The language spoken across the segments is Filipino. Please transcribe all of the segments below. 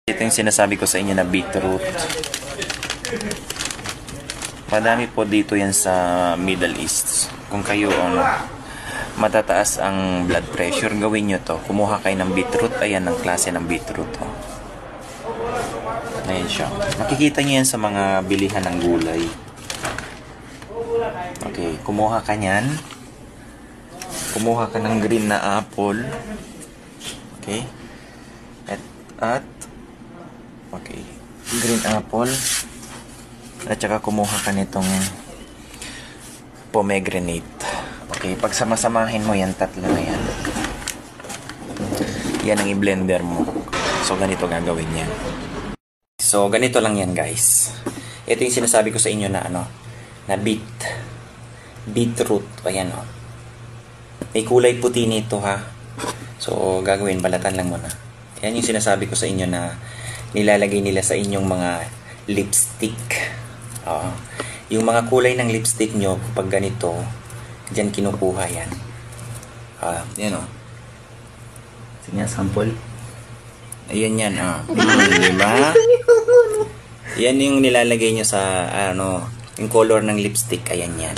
Ito yung sinasabi ko sa inyo na beetroot. Madami po dito yan sa Middle East. Kung kayo matataas ang blood pressure, gawin nyo to. Kumuha kayo ng beetroot. Ayan ang klase ng beetroot. Ayan siya. Makikita nyo yan sa mga bilihan ng gulay. Okay, kumuha ka nyan. Kumuha ka ng green na apple. Okay. Okay, green apple. At saka kumuha ka nitong pomegranate. Okay, pag sama-samahin mo yan, tatlo na yan. Yan ang i-blender mo. So, ganito gagawin yan. So, ganito lang yan, guys. Ito yung sinasabi ko sa inyo na na beetroot. Ayan, may kulay puti nito, ha. So, gagawin, balatan lang muna. Yan yung sinasabi ko sa inyo na nilalagay nila sa inyong mga lipstick. Yung mga kulay ng lipstick nyo, pag ganito, dyan kinukuha yan. Yan Sige, sample. Ayan yan, diba? Yan yung nilalagay nyo sa, yung color ng lipstick. Ayan yan.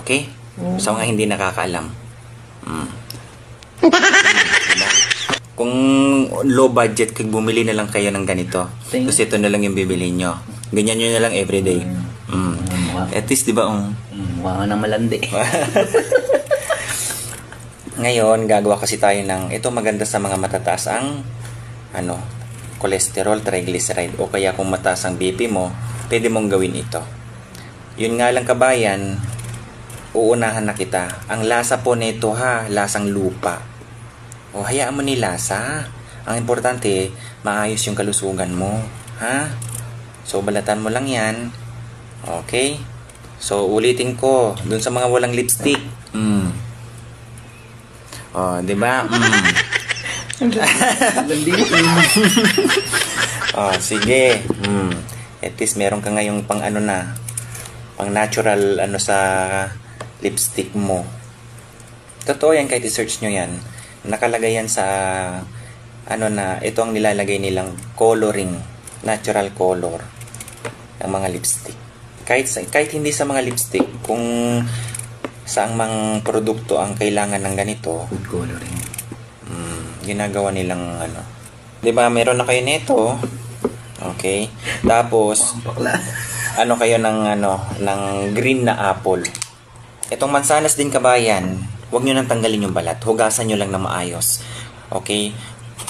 Okay? Sa mga hindi nakakaalam. Diba? Kung low budget, kung bumili na lang kayo ng ganito. Tapos ito na lang yung bibili nyo. Ganyan nyo na lang everyday. At least, di ba? Mukha na malandi. Ngayon, gagawa kasi tayo ng, ito maganda sa mga matataas ang, cholesterol, triglyceride, o kaya kung mataas ang BP mo, pwede mong gawin ito. Yun nga lang kabayan, uunahan na kita. Ang lasa po nito lasang lupa. O, hayaan mo ni lasa. Ang importante, maayos yung kalusugan mo. Ha? So, balatan mo lang yan. Okay? So, ulitin ko. Dun sa mga walang lipstick. O, diba? O, sige. At least, meron ka ngayong pang pang natural sa lipstick mo. Totoo yan, kahit i-search nyo yan. Nakalagay yan sa ito ang nilalagay nilang coloring, natural color ng mga lipstick. Kahit hindi sa mga lipstick, kung saang mga produkto ang kailangan ng ganito, food coloring. Ginagawa nilang di ba, meron na kayo nito. Okay? Tapos kayo ng green na apple. Itong mansanas din, kabayan, huwag nyo nang tanggalin yung balat. Hugasan nyo lang na maayos. Okay?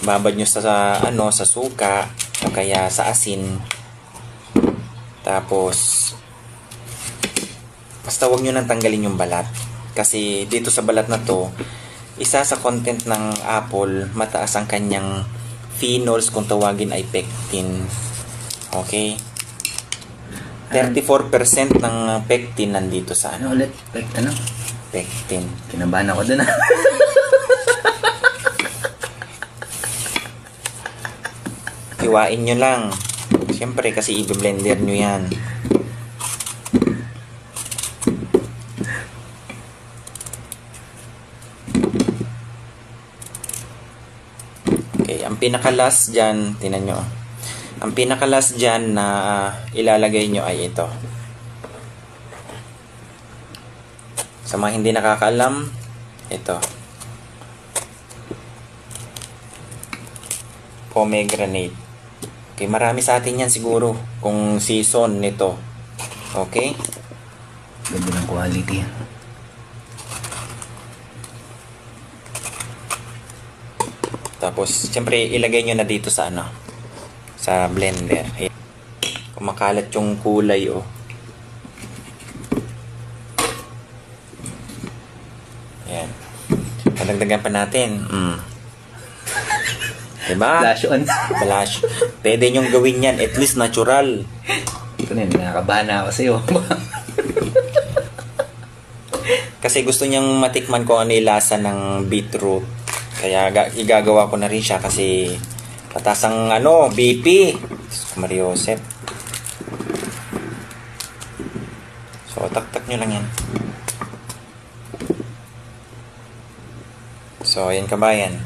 Babad nyo sa suka o kaya sa asin. Tapos basta huwag nyo nang tanggalin yung balat. Kasi dito sa balat na to, isa sa content ng apple, mataas ang kanyang phenols, kung tawagin ay pectin. Okay? 34% ng pectin nandito sa ulit? Pectin. Kinabahan ako dun Hiwain nyo lang. Siyempre, kasi i-blender nyo yan. Okay, ang pinakalas dyan, tinan nyo. Ang pinakalas dyan na ilalagay nyo ay ito. Sa mga hindi nakakaalam, ito. Pomegranate. Okay, marami sa atin yan siguro kung season nito. Okay? Ganda ng quality. Tapos, siyempre, ilagay nyo na dito sa sa blender. Ayan. Kumakalat yung kulay, Ayan. Padagdagan pa natin. Diba? Flash on. Flash. Pwede nyong gawin yan. At least natural. Ito na yun. Nakakabahan na ako sa'yo. Kasi gusto niyang matikman ko ano yung lasa ng beetroot. Kaya igagawa ko na rin siya kasi patas ang BP. Mariosep. So, tak-tak nyo lang yan. So, ayan kabayan.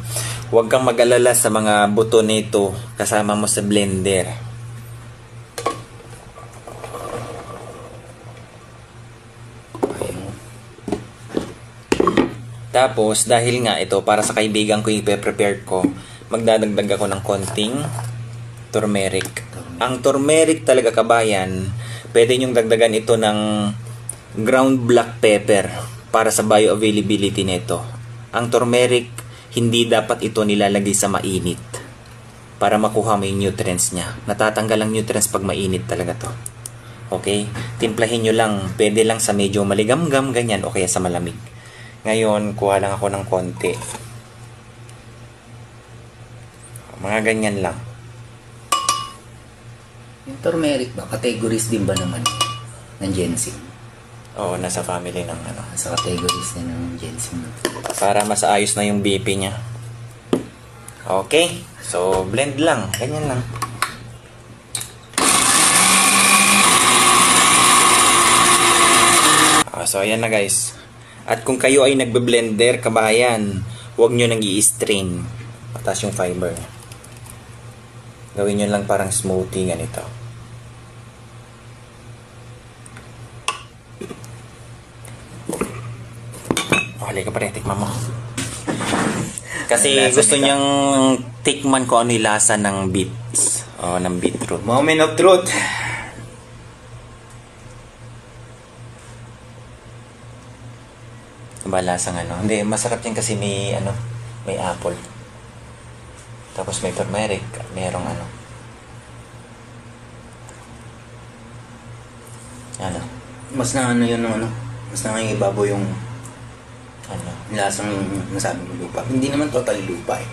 Huwag kang mag-alala sa mga buto nito kasama mo sa blender. Tapos, dahil nga ito, para sa kaibigan ko i-prepare ko, magdadagdag ako ng konting turmeric. Ang turmeric talaga, kabayan, pwede nyong dagdagan ito ng ground black pepper para sa bioavailability nito. Ang turmeric, hindi dapat ito nilalagay sa mainit para makuha mo yung nutrients niya. Natatanggal ang nutrients pag mainit talaga to. Okay? Timplahin nyo lang. Pwede lang sa medyo maligamgam, ganyan, o kaya sa malamig. Ngayon, kuha lang ako ng konti. Mga ganyan lang. Yung turmeric ba? Categories din ba naman ng ginseng? Oo, nasa family ng ano. Sa categories din ng ginseng. Para mas ayos na yung BP niya. Okay. So, blend lang. Ganyan lang. So, ayan na guys. At kung kayo ay nagbe-blender, kabayan, huwag nyo nang i-strain. Mataas yung fiber. Gawin nyo lang parang smoothie, ganito. Halika pa rin, tikman mo. Kasi gusto niyang tikman ko ano yung lasa ng beets. O, ng beetroot. Moment of truth. Ba lasang ano? Hindi, masarap yan kasi may ano, may apple. Tapos may turmeric, merong ano. Ano? Mas na ano yun, ano? Mas na yung ibabaw yung Ano? lasang nasabi mo lupa. Hindi naman totally lupa eh.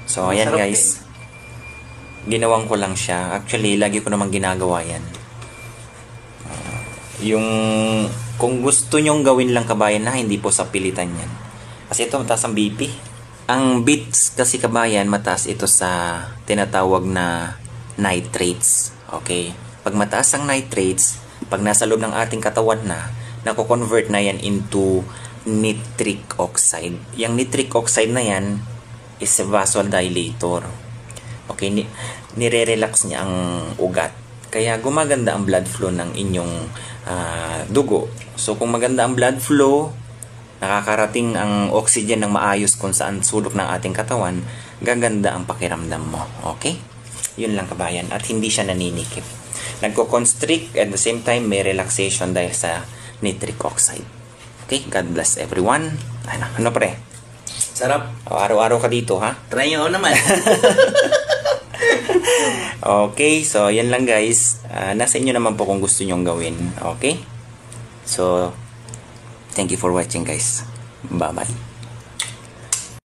So ayan Masarap guys. Ginawang ko lang siya. Actually, lagi ko namang ginagawa yan. Yung kung gusto nyong gawin lang, kabayan, na hindi po sa pilitan yan. Kasi ito mataas ang BP. Ang beets kasi, kabayan, mataas ito sa tinatawag na nitrates. Okay? Pag mataas ang nitrates, pag nasa loob ng ating katawan na, nako-convert na yan into nitric oxide. Yung nitric oxide na yan is a vasodilator. Okay? Nire-relax niya ang ugat. Kaya gumaganda ang blood flow ng inyong dugo. So kung maganda ang blood flow, nakakarating ang oxygen ng maayos kung saan sulok ng ating katawan, gaganda ang pakiramdam mo. Okay? Yun lang, kabayan. At hindi siya naninikip. Nagko-constrict at the same time may relaxation dahil sa nitric oxide. Okay? God bless everyone. Ano pre? Sarap. Araw-araw ka dito, ha? Try nyo naman. Okay, so yan lang guys. Nasa inyo naman po kung gusto nyong gawin. Okay? So, thank you for watching guys. Bye-bye.